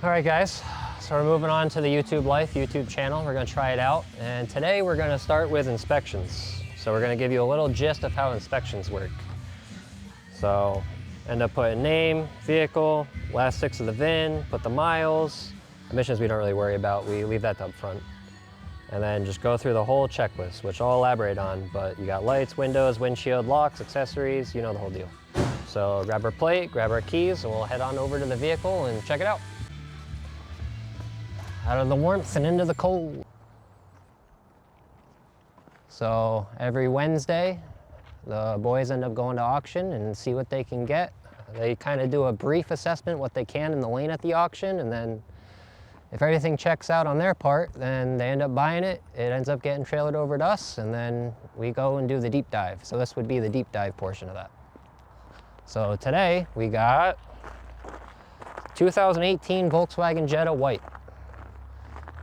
All right, guys, so we're moving on to the YouTube Life YouTube channel. We're gonna try it out, and today we're gonna start with inspections. So we're gonna give you a little gist of how inspections work. So end up putting name, vehicle, last 6 of the VIN, put the miles. Emissions we don't really worry about, we leave that up front. And then just go through the whole checklist, which I'll elaborate on, but you got lights, windows, windshield, locks, accessories, you know the whole deal. So grab our plate, grab our keys, and we'll head on over to the vehicle and check it out. Out of the warmth and into the cold. So every Wednesday, the boys end up going to auction and see what they can get. They kind of do a brief assessment, what they can in the lane at the auction, and then if everything checks out on their part, then they end up buying it. It ends up getting trailered over to us, and then we go and do the deep dive. So this would be the deep dive portion of that. So today we got 2018 Volkswagen Jetta White,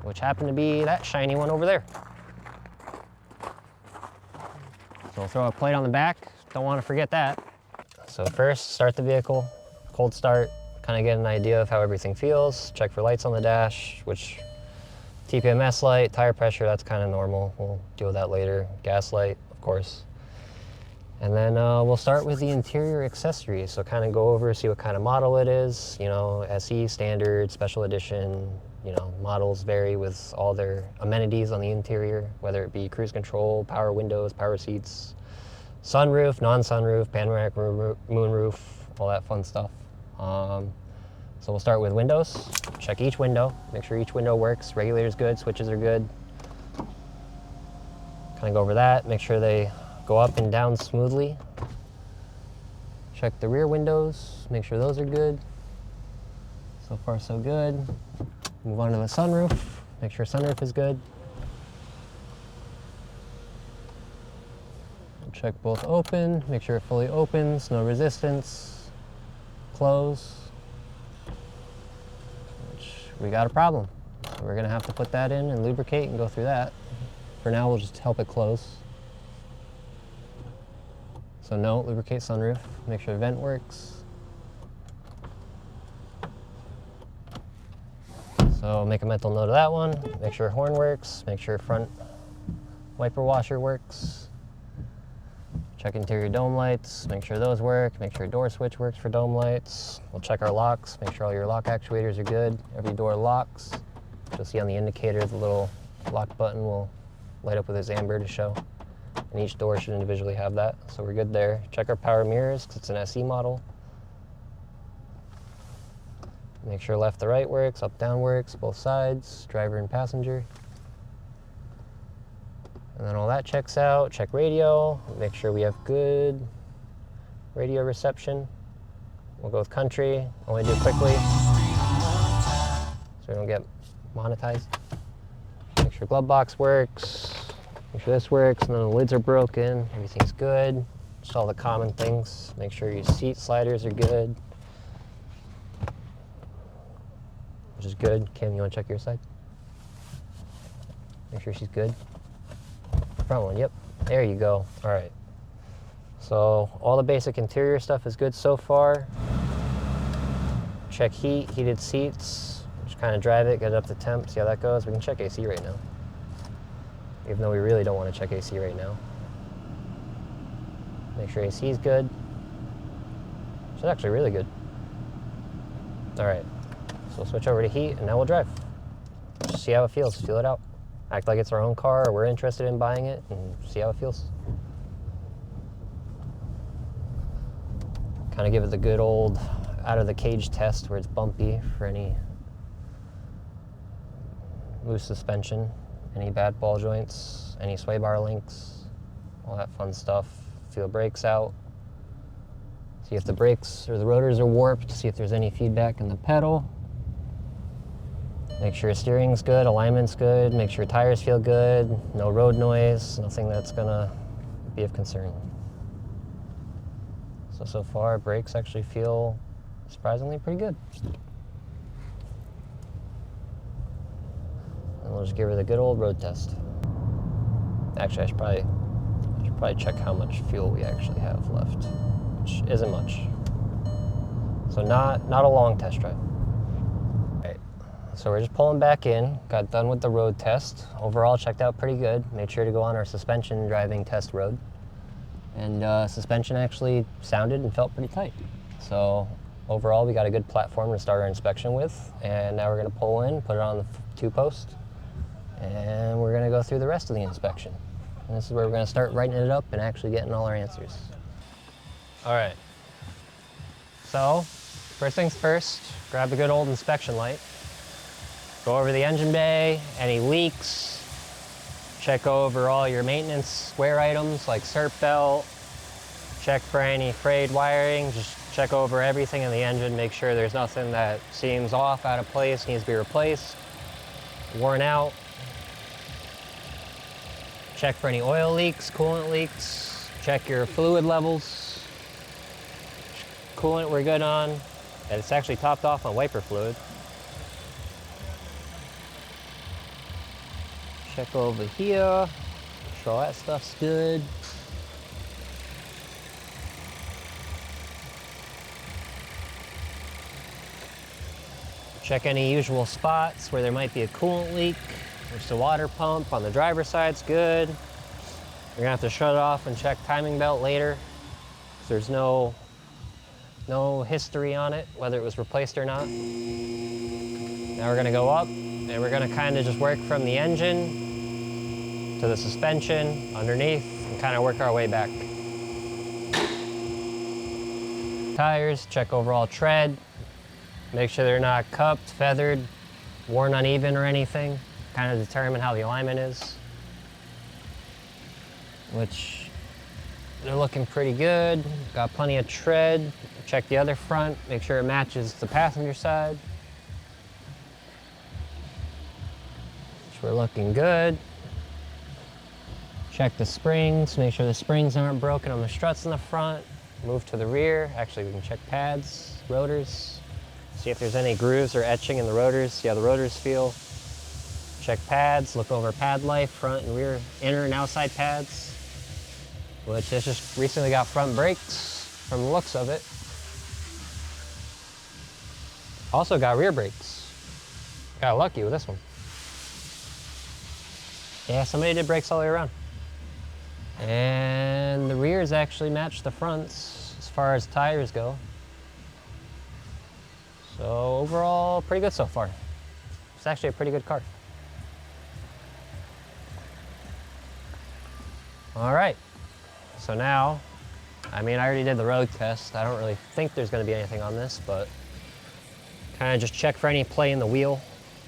which happened to be that shiny one over there. So we'll throw a plate on the back. Don't want to forget that. So first, start the vehicle, cold start, kind of get an idea of how everything feels. Check for lights on the dash, which TPMS light, tire pressure, that's kind of normal. We'll deal with that later. Gas light, of course. And then we'll start with the interior accessories. So kind of go over, see what kind of model it is. You know, SE, standard, special edition. You know, models vary with all their amenities on the interior, whether it be cruise control, power windows, power seats, sunroof, non-sunroof, panoramic moonroof, all that fun stuff. So we'll start with windows. Check each window, make sure each window works. Regulator's good, switches are good. Kind of go over that, make sure they go up and down smoothly. Check the rear windows, make sure those are good. So far, so good. Move on to the sunroof, make sure sunroof is good. Check both open, make sure it fully opens, no resistance. Close. Which we got a problem. So we're gonna have to put that in and lubricate and go through that. For now, we'll just help it close. So no, lubricate sunroof, make sure the vent works. So make a mental note of that one. Make sure horn works. Make sure front wiper washer works. Check interior dome lights. Make sure those work. Make sure door switch works for dome lights. We'll check our locks. Make sure all your lock actuators are good. Every door locks. You'll see on the indicator the little lock button will light up with this amber to show. And each door should individually have that. So we're good there. Check our power mirrors because it's an SE model. Make sure left to right works, up down works, both sides, driver and passenger. And then all that checks out. Check radio, make sure we have good radio reception. We'll go with country, only do quickly so we don't get monetized. Make sure glove box works, make sure this works, and then the lids are broken, everything's good. Just all the common things. Make sure your seat sliders are good. Which is good. Kim, you want to check your side? Make sure she's good. Front one, yep. There you go. All right. So all the basic interior stuff is good so far. Check heat, heated seats. Just kind of drive it, get it up to temp, see how that goes. We can check AC right now. Even though we really don't want to check AC right now. Make sure AC is good. It's actually really good. All right. So we'll switch over to heat, and now we'll drive. Just see how it feels, feel it out. Act like it's our own car, or we're interested in buying it, and see how it feels. Kind of give it the good old out of the cage test where it's bumpy for any loose suspension, any bad ball joints, any sway bar links, all that fun stuff. Feel brakes out. See if the brakes or the rotors are warped, see if there's any feedback in the pedal. Make sure steering's good, alignment's good, make sure tires feel good, no road noise, nothing that's gonna be of concern. So far, brakes actually feel surprisingly pretty good. And we'll just give her the good old road test. Actually, I should probably check how much fuel we actually have left, which isn't much. So not a long test drive. So we're just pulling back in, got done with the road test. Overall, checked out pretty good. Made sure to go on our suspension driving test road. And suspension actually sounded and felt pretty tight. So overall, we got a good platform to start our inspection with. And now we're gonna pull in, put it on the 2-post, and we're gonna go through the rest of the inspection. And this is where we're gonna start writing it up and actually getting all our answers. All right. So, first things first, grab a good old inspection light. Go over the engine bay, any leaks, check over all your maintenance wear items like CERT belt, check for any frayed wiring, just check over everything in the engine, make sure there's nothing that seems off, out of place, needs to be replaced, worn out. Check for any oil leaks, coolant leaks, check your fluid levels. Coolant we're good on, and it's actually topped off on wiper fluid. Check over here, make sure all that stuff's good. Check any usual spots where there might be a coolant leak. There's the water pump on the driver's side's good. You're gonna have to shut it off and check timing belt later. There's no history on it, whether it was replaced or not. Now we're gonna go up and we're gonna kind of just work from the engine to the suspension, underneath, and kind of work our way back. Tires, check overall tread. Make sure they're not cupped, feathered, worn uneven or anything. Kind of determine how the alignment is. Which they're looking pretty good. Got plenty of tread. Check the other front, make sure it matches the passenger side. Which we're looking good. Check the springs, make sure the springs aren't broken on the struts in the front. Move to the rear. Actually, we can check pads, rotors. See if there's any grooves or etching in the rotors, see how the rotors feel. Check pads, look over pad life, front and rear, inner and outside pads. Which has just recently got front brakes from the looks of it. Also got rear brakes. Got lucky with this one. Yeah, somebody did brakes all the way around. And the rears actually match the fronts as far as tires go. So overall, pretty good so far. It's actually a pretty good car. All right, so now, I mean, I already did the road test. I don't really think there's gonna be anything on this, but kind of just check for any play in the wheel,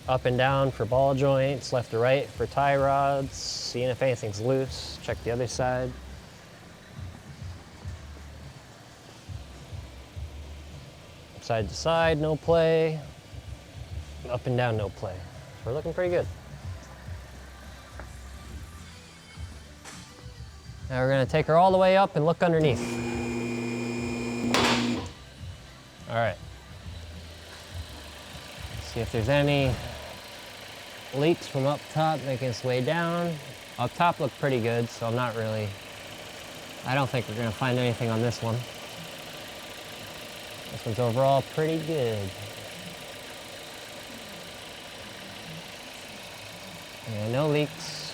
up and down for ball joints, left to right for tie rods, seeing if anything's loose. Check the other side. Side to side, no play. Up and down, no play. So we're looking pretty good. Now we're gonna take her all the way up and look underneath. All right. See if there's any leaks from up top making its way down. Up top looked pretty good, so I don't think we're gonna find anything on this one. This one's overall pretty good. Yeah, no leaks.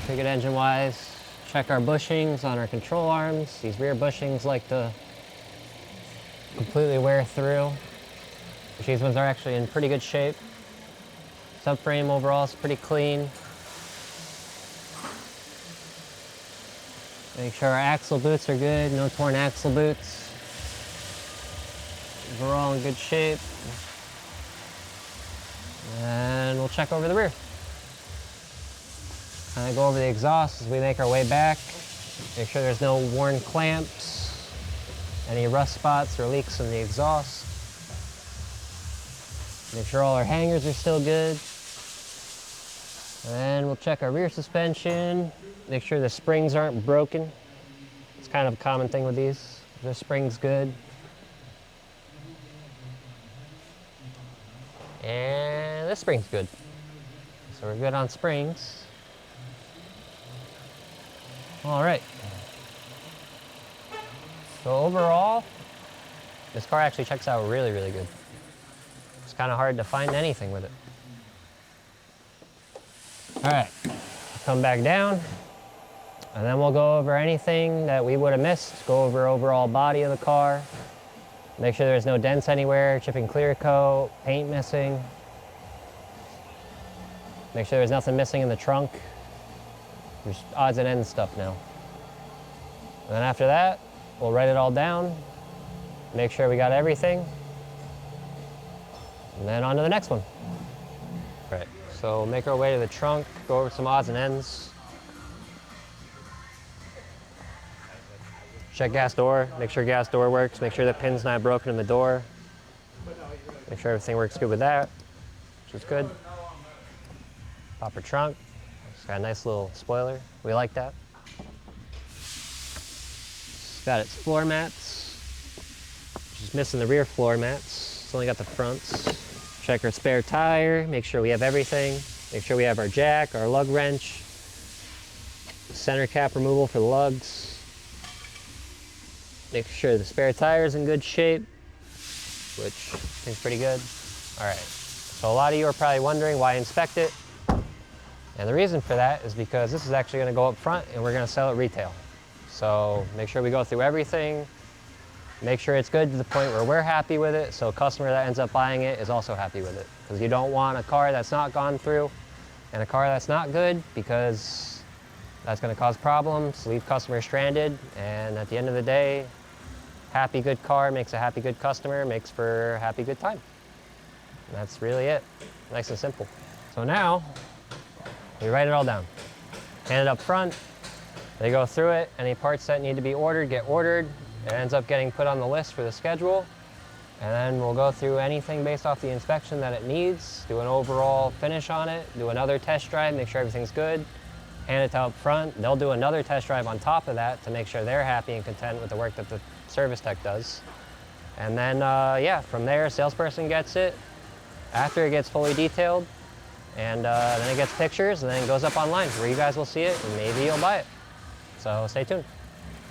Pretty good engine-wise. Check our bushings on our control arms. These rear bushings like to completely wear through. These ones are actually in pretty good shape. Subframe overall is pretty clean. Make sure our axle boots are good, no torn axle boots. We're all in good shape. And we'll check over the rear. Kind of go over the exhaust as we make our way back. Make sure there's no worn clamps, any rust spots or leaks in the exhaust. Make sure all our hangers are still good. And we'll check our rear suspension. Make sure the springs aren't broken. It's kind of a common thing with these. The spring's good. And this spring's good. So we're good on springs. All right. So overall, this car actually checks out really, really good. It's kind of hard to find anything with it. All right, come back down, and then we'll go over anything that we would have missed, go over overall body of the car, make sure there's no dents anywhere, chip and clear coat, paint missing, make sure there's nothing missing in the trunk. There's odds and ends stuff now. And then after that, we'll write it all down, make sure we got everything, and then on to the next one. Right, so make our way to the trunk, go over some odds and ends. Check gas door, make sure gas door works, make sure the pin's not broken in the door. Make sure everything works good with that, which is good. Pop our trunk, it's got a nice little spoiler, we like that. It's got its floor mats, just missing the rear floor mats, it's only got the fronts. Check our spare tire, make sure we have everything. Make sure we have our jack, our lug wrench, center cap removal for the lugs. Make sure the spare tire is in good shape, which I think is pretty good. All right, so a lot of you are probably wondering why inspect it. And the reason for that is because this is actually gonna go up front and we're gonna sell it retail. So make sure we go through everything, make sure it's good to the point where we're happy with it, so a customer that ends up buying it is also happy with it. Because you don't want a car that's not gone through and a car that's not good, because that's gonna cause problems, leave customers stranded, and at the end of the day, happy good car makes a happy good customer, makes for a happy good time. And that's really it, nice and simple. So now, we write it all down. Hand it up front, they go through it, any parts that need to be ordered get ordered, it ends up getting put on the list for the schedule, and then we'll go through anything based off the inspection that it needs, do an overall finish on it, do another test drive, make sure everything's good, hand it to up front. They'll do another test drive on top of that to make sure they're happy and content with the work that the service tech does. And then, yeah, from there, salesperson gets it after it gets fully detailed, and then it gets pictures, and then it goes up online where you guys will see it, and maybe you'll buy it. So stay tuned.